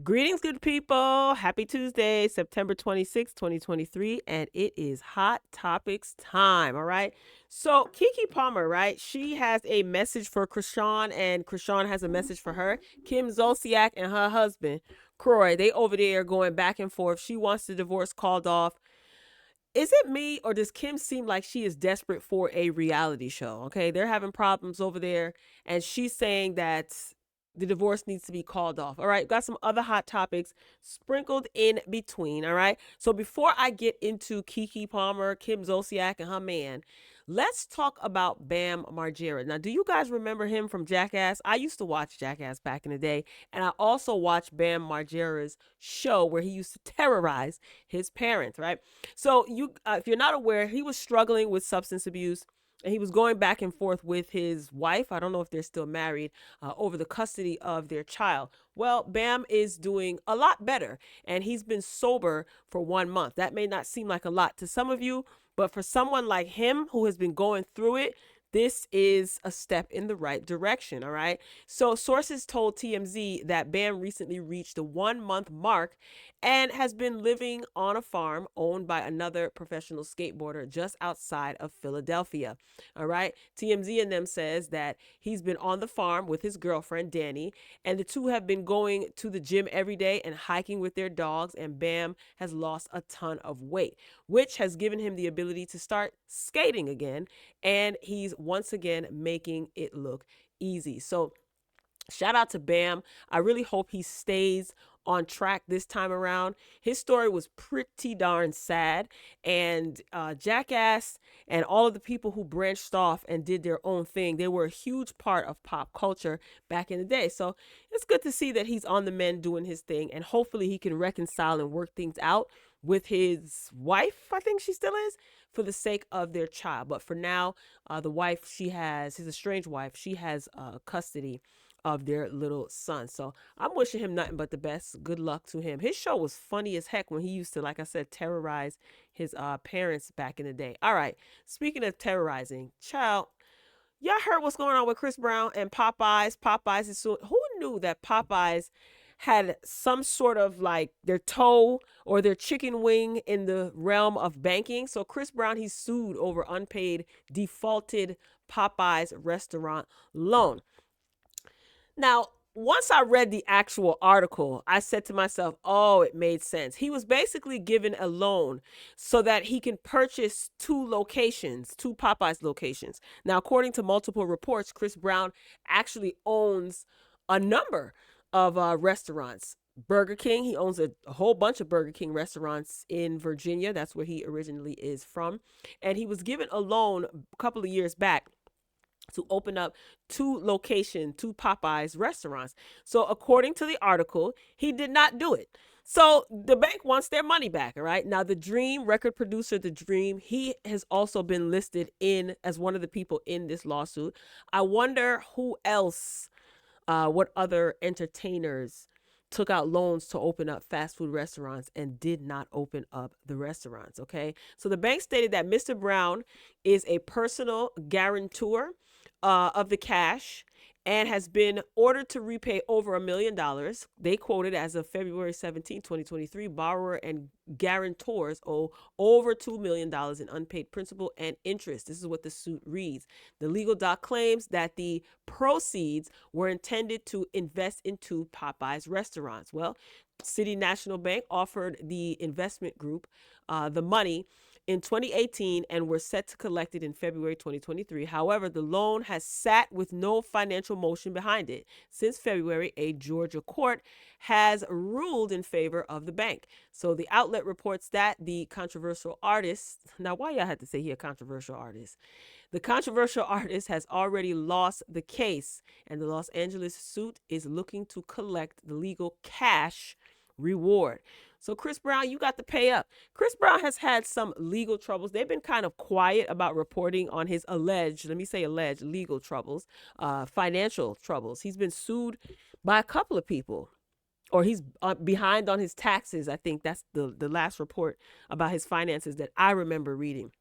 Greetings, good people. Happy Tuesday, September 26th, 2023, and it is Hot Topics time, all right? So, Kiki Palmer, right? She has a message for KRISAN, and KRISAN has a message for her. Kim Zolciak and her husband, KROY, they over there going back and forth. She wants the divorce called off. Is it me, or does Kim seem like she is desperate for a reality show? Okay, they're having problems over there, and she's saying that the divorce needs to be called off. All right, got some other hot topics sprinkled in between. All right, so before I get into Kiki Palmer, Kim Zolciak, and her man, let's talk about Bam Margera. Now, do you guys remember him from Jackass? I used to watch Jackass back in the day, and I also watched Bam Margera's show where he used to terrorize his parents, right? So if you're not aware, he was struggling with substance abuse, and he was going back and forth with his wife. I don't know if they're still married, over the custody of their child. Well, Bam is doing a lot better, and he's been sober for 1 month. That may not seem like a lot to some of you, but for someone like him who has been going through it, this is a step in the right direction, all right? So, sources told TMZ that Bam recently reached the 1 month mark and has been living on a farm owned by another professional skateboarder just outside of Philadelphia. All right. TMZ and them says that he's been on the farm with his girlfriend, Danny, and the two have been going to the gym every day and hiking with their dogs. And Bam has lost a ton of weight, which has given him the ability to start skating again. And he's once again making it look easy. So, shout out to Bam. I really hope he stays on track this time around. His story was pretty darn sad, and Jackass and all of the people who branched off and did their own thing, they were a huge part of pop culture back in the day. So it's good to see that he's on the mend doing his thing, and hopefully he can reconcile and work things out with his wife. I think she still is, for the sake of their child. But for now, the wife, she has his estranged wife, she has custody of their little son. So I'm wishing him nothing but the best. Good luck to him. His show was funny as heck when he used to, like I said, terrorize his parents back in the day. All right. Speaking of terrorizing, child, y'all heard what's going on with Chris Brown and Popeyes? Popeyes is suing. Who knew that Popeyes had some sort of like their toe or their chicken wing in the realm of banking? So Chris Brown, he's sued over unpaid, defaulted Popeyes restaurant loan. Now, once I read the actual article, I said to myself, oh, it made sense. He was basically given a loan so that he can purchase two locations, two Popeyes locations. Now, according to multiple reports, Chris Brown actually owns a number of restaurants. Burger King, he owns a whole bunch of Burger King restaurants in Virginia. That's where he originally is from. And he was given a loan a couple of years back to open up two Popeyes restaurants. So according to the article, he did not do it. So the bank wants their money back, all right? Now the Dream record producer, The Dream, he has also been listed in as one of the people in this lawsuit. I wonder who else, what other entertainers took out loans to open up fast food restaurants and did not open up the restaurants, okay? So the bank stated that Mr. Brown is a personal guarantor of the cash and has been ordered to repay over $1 million. They quoted as of February 17, 2023, borrower and guarantors owe over $2 million in unpaid principal and interest. This is what the suit reads. The legal doc claims that the proceeds were intended to invest into Popeyes restaurants. Well, City National Bank offered the investment group the money in 2018 and were set to collect it in February 2023. However, the loan has sat with no financial motion behind it. Since February, a Georgia court has ruled in favor of the bank. So the outlet reports that the controversial artist, now why y'all had to say he a controversial artist? The controversial artist has already lost the case, and the Los Angeles suit is looking to collect the legal cash reward. So Chris Brown, you got to pay up. Chris Brown has had some legal troubles. They've been kind of quiet about reporting on his alleged, let me say alleged, legal troubles, financial troubles. He's been sued by a couple of people, or he's behind on his taxes. I think that's the last report about his finances that I remember reading.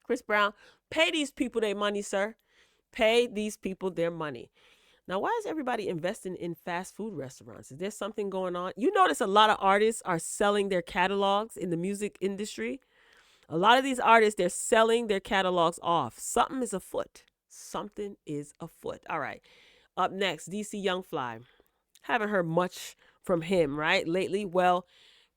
Chris Brown, pay these people their money, sir. Pay these people their money. Now, why is everybody investing in fast food restaurants? Is there something going on? You notice a lot of artists are selling their catalogs in the music industry. A lot of these artists, they're selling their catalogs off. Something is afoot. Something is afoot. All right. Up next, DC Young Fly. Haven't heard much from him, right, lately. Well,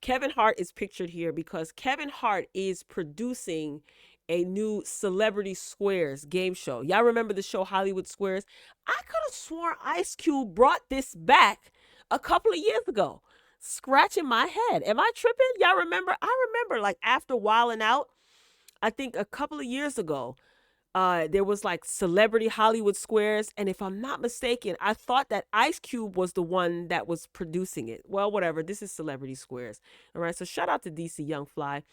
Kevin Hart is pictured here because Kevin Hart is producing a new Celebrity Squares game show. Y'all remember the show Hollywood Squares? I could have sworn Ice Cube brought this back a couple of years ago. Scratching my head. Am I tripping? Y'all remember? I remember like after Wildin' Out, I think a couple of years ago, there was like Celebrity Hollywood Squares, and if I'm not mistaken, I thought that Ice Cube was the one that was producing it. Well, whatever. This is Celebrity Squares. All right. So shout out to DC Young Fly.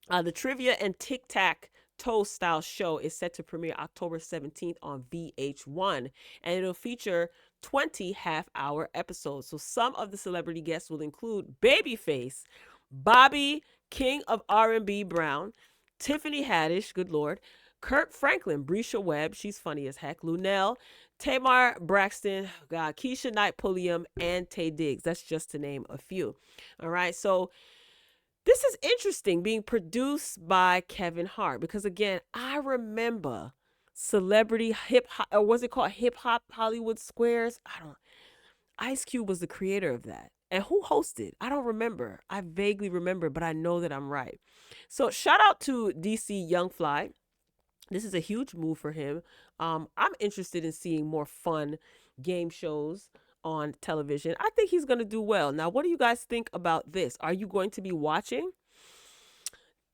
The trivia and tic tac toe style show is set to premiere October 17th on VH1, and it'll feature 20 half-hour episodes. So some of the celebrity guests will include Babyface, Bobby, King of R&B Brown, Tiffany Haddish, good lord, Kurt Franklin, Brisha Webb, she's funny as heck, Lunel, Tamar Braxton, God, Keisha Knight Pulliam, and Tay Diggs. That's just to name a few. All right, so this is interesting, being produced by Kevin Hart, because again, I remember Celebrity Hip Hop, or was it called Hip Hop Hollywood Squares? I don't. Ice Cube was the creator of that. And who hosted? I don't remember. I vaguely remember, but I know that I'm right. So shout out to DC Young Fly. This is a huge move for him. I'm interested in seeing more fun game shows on television. I think he's going to do well. Now, what do you guys think about this? Are you going to be watching?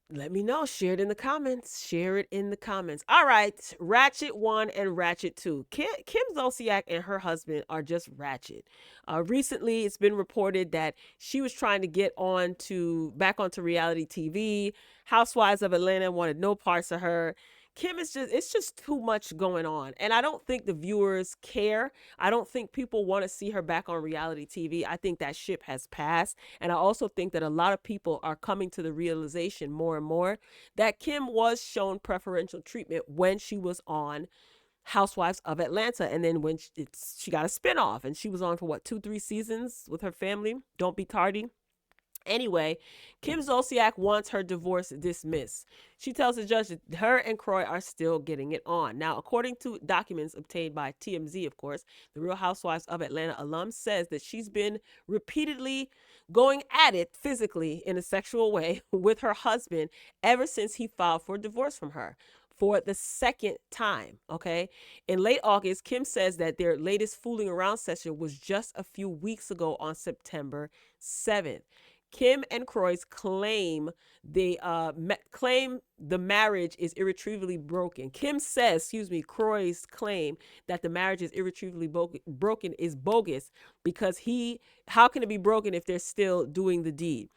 Let me know. Share it in the comments. Share it in the comments. All right. Ratchet 1 and Ratchet 2. Kim Zolciak and her husband are just ratchet. Recently, it's been reported that she was trying to get back onto reality TV. Housewives of Atlanta wanted no parts of her. Kim is it's just too much going on. And I don't think the viewers care. I don't think people want to see her back on reality TV. I think that ship has passed. And I also think that a lot of people are coming to the realization more and more that Kim was shown preferential treatment when she was on Housewives of Atlanta. And then when she got a spinoff and she was on for what, 2-3 seasons with her family. Don't be tardy. Anyway, Kim Zolciak wants her divorce dismissed. She tells the judge that her and KROY are still getting it on. Now, according to documents obtained by TMZ, of course, the Real Housewives of Atlanta alum says that she's been repeatedly going at it physically in a sexual way with her husband ever since he filed for divorce from her for the second time. Okay. In late August, Kim says that their latest fooling around session was just a few weeks ago on September 7th. Kim and KROY's claim the marriage is irretrievably broken. Kim says, KROY's claim that the marriage is irretrievably broken is bogus because how can it be broken if they're still doing the deed?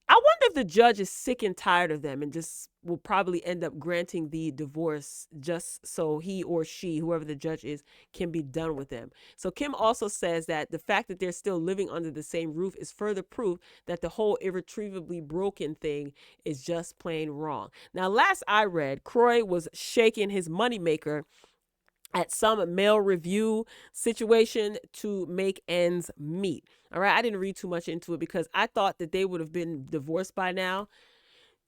I wonder if the judge is sick and tired of them and just will probably end up granting the divorce just so he or she, whoever the judge is, can be done with them. So Kim also says that the fact that they're still living under the same roof is further proof that the whole irretrievably broken thing is just plain wrong. Now, last I read, KROY was shaking his moneymaker at some mail review situation to make ends meet. All right. I didn't read too much into it because I thought that they would have been divorced by now.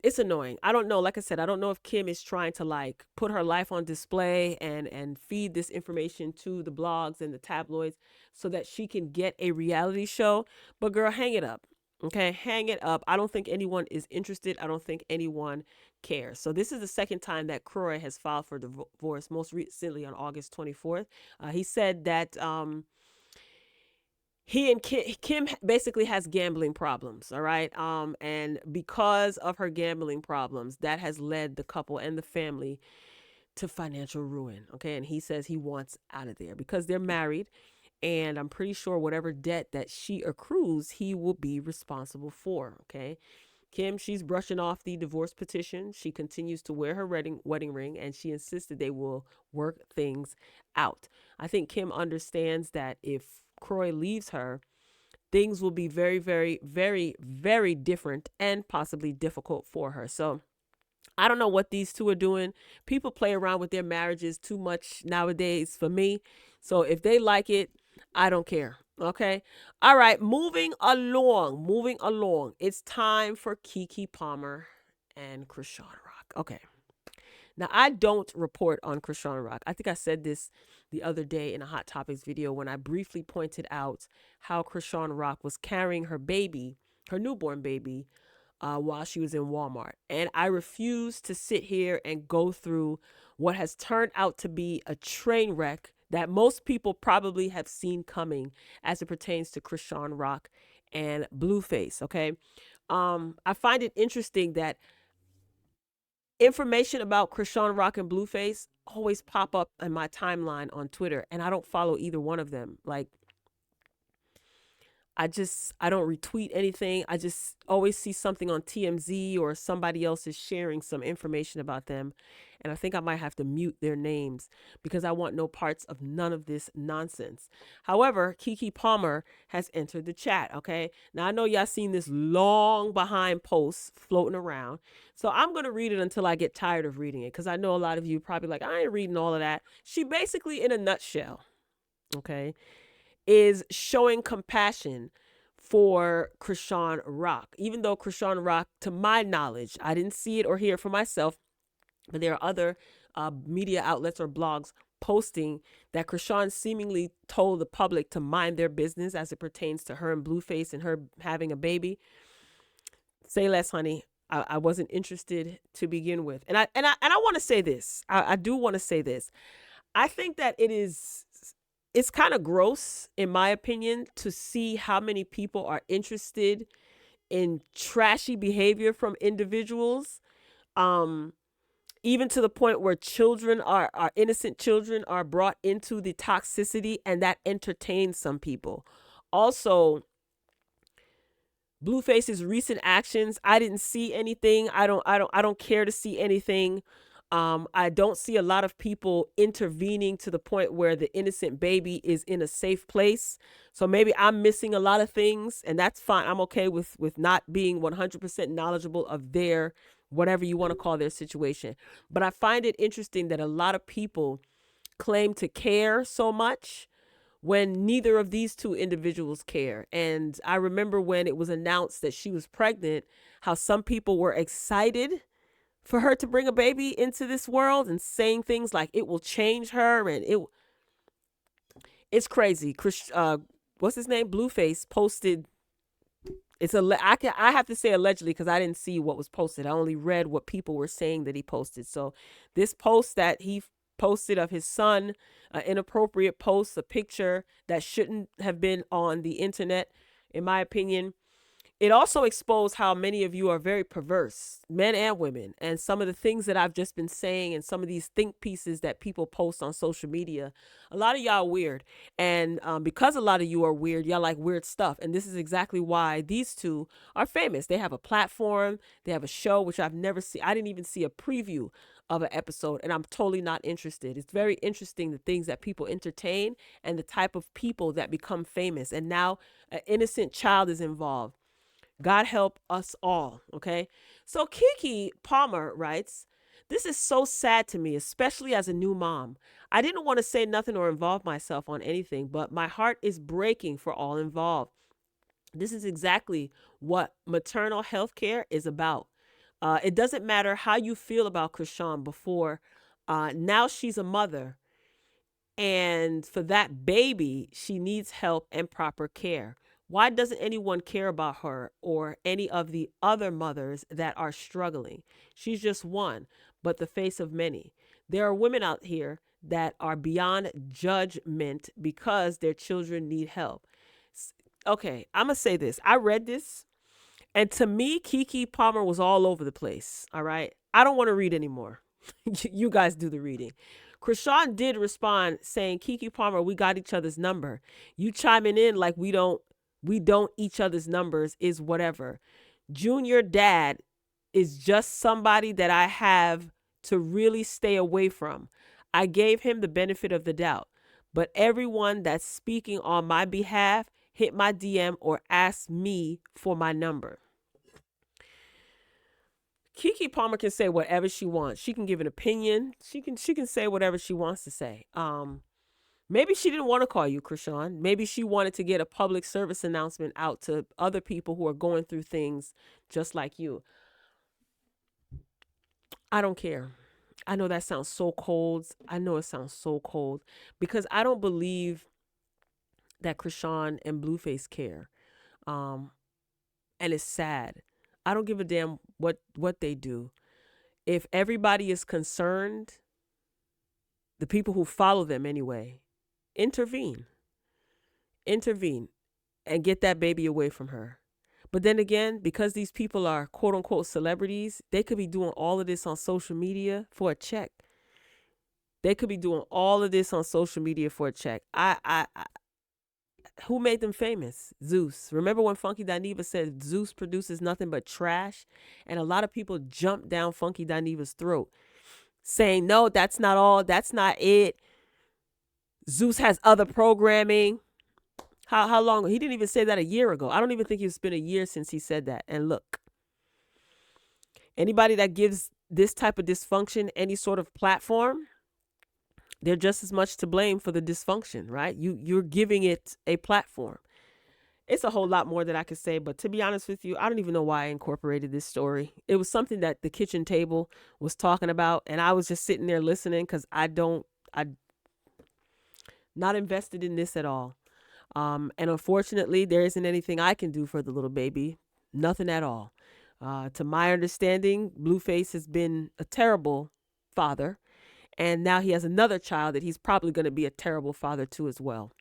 It's annoying. I don't know. Like I said, I don't know if Kim is trying to like put her life on display and feed this information to the blogs and the tabloids so that she can get a reality show. But girl, hang it up. Okay, hang it up. I don't think anyone is interested. I don't think anyone cares. So this is the second time that KROY has filed for divorce, most recently on August 24th. He said that he and Kim basically has gambling problems, all right? And because of her gambling problems, that has led the couple and the family to financial ruin, okay? And he says he wants out of there because they're married. And I'm pretty sure whatever debt that she accrues, he will be responsible for. Okay. Kim, she's brushing off the divorce petition. She continues to wear her wedding ring, and she insisted they will work things out. I think Kim understands that if KROY leaves her, things will be very, very, very, very different and possibly difficult for her. So I don't know what these two are doing. People play around with their marriages too much nowadays for me. So if they like it, I don't care. Okay. All right. Moving along. Moving along. It's time for Kiki Palmer and Krishan Rock. Okay. Now, I don't report on Krishan Rock. I think I said this the other day in a Hot Topics video when I briefly pointed out how Krishan Rock was carrying her baby, her newborn baby, while she was in Walmart. And I refuse to sit here and go through what has turned out to be a train wreck that most people probably have seen coming as it pertains to Krishan Rock and Blueface. Okay. I find it interesting that information about Krishan Rock and Blueface always pop up in my timeline on Twitter, and I don't follow either one of them. Like, I don't retweet anything. I just always see something on TMZ or somebody else is sharing some information about them. And I think I might have to mute their names because I want no parts of none of this nonsense. However, Kiki Palmer has entered the chat. Okay. Now I know y'all seen this long behind post floating around. So I'm going to read it until I get tired of reading it. Cause I know a lot of you probably like, I ain't reading all of that. She basically, in a nutshell, okay, is showing compassion for Krishan Rock. Even though Krishan Rock, to my knowledge, I didn't see it or hear it for myself, but there are other media outlets or blogs posting that Krishan seemingly told the public to mind their business as it pertains to her and Blueface and her having a baby. Say less, honey. I wasn't interested to begin with. And I want to say this. I do want to say this. I think that it's kind of gross, in my opinion, to see how many people are interested in trashy behavior from individuals. Even to the point where children are innocent children are brought into the toxicity, and that entertains some people. Also, Blueface's recent actions, I didn't see anything. I don't care to see anything. I don't see a lot of people intervening to the point where the innocent baby is in a safe place. So maybe I'm missing a lot of things, and that's fine. I'm okay with not being 100% knowledgeable of their, whatever you want to call their situation. But I find it interesting that a lot of people claim to care so much when neither of these two individuals care. And I remember when it was announced that she was pregnant, how some people were excited for her to bring a baby into this world and saying things like it will change her, and it's crazy. What's his name? Blueface posted. I have to say allegedly because I didn't see what was posted. I only read what people were saying that he posted. So this post that he posted of his son, inappropriate post, a picture that shouldn't have been on the internet, in my opinion. It also exposed how many of you are very perverse, men and women, and some of the things that I've just been saying and some of these think pieces that people post on social media. A lot of y'all are weird. And because a lot of you are weird, y'all like weird stuff. And this is exactly why these two are famous. They have a platform. They have a show, which I've never seen. I didn't even see a preview of an episode, and I'm totally not interested. It's very interesting the things that people entertain and the type of people that become famous. And now an innocent child is involved. God help us all, okay? So Kiki Palmer writes, this is so sad to me, especially as a new mom. I didn't want to say nothing or involve myself on anything, but my heart is breaking for all involved. This is exactly what maternal health care is about. It doesn't matter how you feel about Krishan before. Now she's a mother. And for that baby, she needs help and proper care. Why doesn't anyone care about her or any of the other mothers that are struggling? She's just one, but the face of many. There are women out here that are beyond judgment because their children need help. Okay, I'm going to say this. I read this, and to me, Kiki Palmer was all over the place. All right. I don't want to read anymore. You guys do the reading. Krishan did respond saying, Kiki Palmer, we got each other's number. You chiming in like we don't each other's numbers is whatever. Junior dad is just somebody that I have to really stay away from. I gave him the benefit of the doubt, but everyone that's speaking on my behalf hit my DM or ask me for my number. Kiki Palmer can say whatever she wants. She can give an opinion. She can say whatever she wants to say. Maybe she didn't want to call you, Chrisean. Maybe she wanted to get a public service announcement out to other people who are going through things just like you. I don't care. I know that sounds so cold. I know it sounds so cold because I don't believe that Chrisean and Blueface care. Um, and it's sad. I don't give a damn what they do. If everybody is concerned, the people who follow them anyway, intervene. Intervene and get that baby away from her. But then again, because these people are quote unquote celebrities, they could be doing all of this on social media for a check. They could be doing all of this on social media for a check. Who made them famous? Zeus. Remember when Funky Dineva said Zeus produces nothing but trash? And a lot of people jumped down Funky Dineva's throat saying, no, that's not all. That's not it. Zeus has other programming. How long? He didn't even say that a year ago. I don't even think it's been a year since he said that. And look, anybody that gives this type of dysfunction any sort of platform, they're just as much to blame for the dysfunction, right? You're giving it a platform. It's a whole lot more that I could say, but to be honest with you, I don't even know why I incorporated this story. It was something that the kitchen table was talking about, and I was just sitting there listening because I'm not invested in this at all. And unfortunately, there isn't anything I can do for the little baby. Nothing at all. To my understanding, Blueface has been a terrible father. And now he has another child that he's probably going to be a terrible father to as well.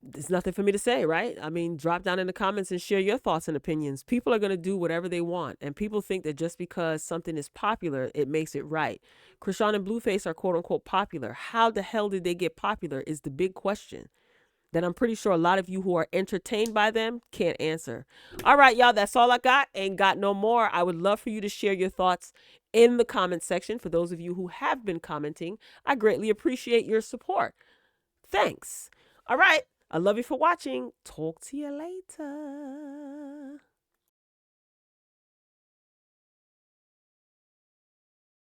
There's nothing for me to say, right? I mean, drop down in the comments and share your thoughts and opinions. People are going to do whatever they want. And people think that just because something is popular, it makes it right. Chrisean and Blueface are quote unquote popular. How the hell did they get popular is the big question that I'm pretty sure a lot of you who are entertained by them can't answer. All right, y'all, that's all I got. Ain't got no more. I would love for you to share your thoughts in the comment section. For those of you who have been commenting, I greatly appreciate your support. Thanks. All right. I love you for watching. Talk to you later.